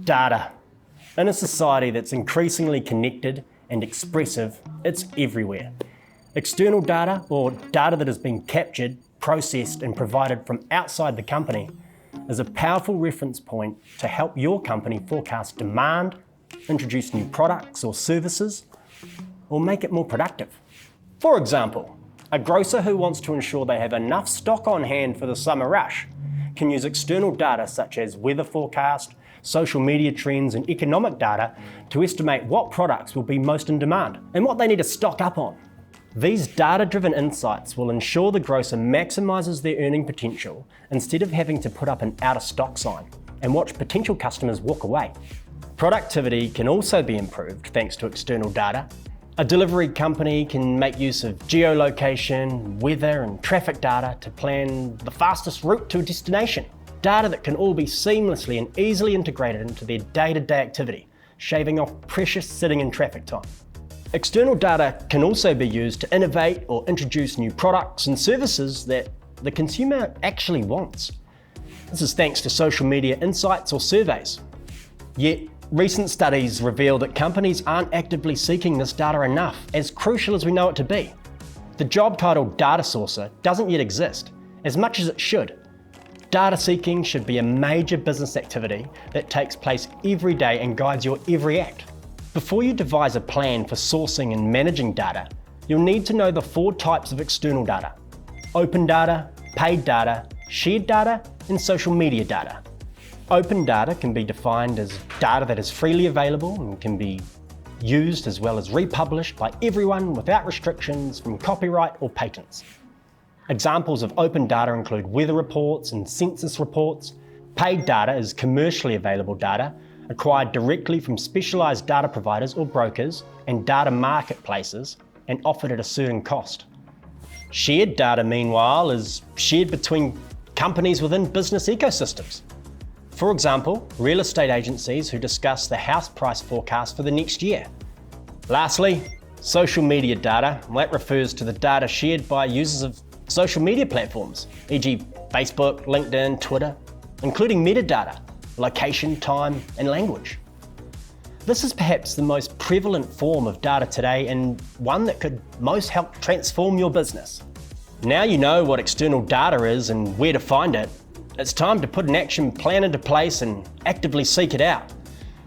Data. In a society that's increasingly connected and expressive, it's everywhere. External data, or data that has been captured, processed and provided from outside the company, is a powerful reference point to help your company forecast demand, introduce new products or services, or make it more productive. For example, a grocer who wants to ensure they have enough stock on hand for the summer rush can use external data such as weather forecast, social media trends and economic data to estimate what products will be most in demand and what they need to stock up on. These data-driven insights will ensure the grocer maximises their earning potential instead of having to put up an out-of-stock sign and watch potential customers walk away. Productivity can also be improved thanks to external data. A delivery company can make use of geolocation, weather and traffic data to plan the fastest route to a destination. Data that can all be seamlessly and easily integrated into their day-to-day activity, shaving off precious sitting in traffic time. External data can also be used to innovate or introduce new products and services that the consumer actually wants. This is thanks to social media insights or surveys. Yet, recent studies reveal that companies aren't actively seeking this data enough, as crucial as we know it to be. The job title data sourcer doesn't yet exist, as much as it should. Data seeking should be a major business activity that takes place every day and guides your every act. Before you devise a plan for sourcing and managing data, you'll need to know the 4 types of external data: open data, paid data, shared data, and social media data. Open data can be defined as data that is freely available and can be used as well as republished by everyone without restrictions from copyright or patents. Examples of open data include weather reports and census reports. Paid data is commercially available data acquired directly from specialised data providers or brokers and data marketplaces and offered at a certain cost. Shared data, meanwhile, is shared between companies within business ecosystems. For example, real estate agencies who discuss the house price forecast for the next year. Lastly, social media data. That refers to the data shared by users of social media platforms, e.g. Facebook, LinkedIn, Twitter, including metadata, location, time, and language. This is perhaps the most prevalent form of data today and one that could most help transform your business. Now you know what external data is and where to find it, it's time to put an action plan into place and actively seek it out.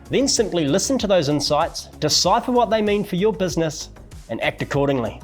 Then simply listen to those insights, decipher what they mean for your business, and act accordingly.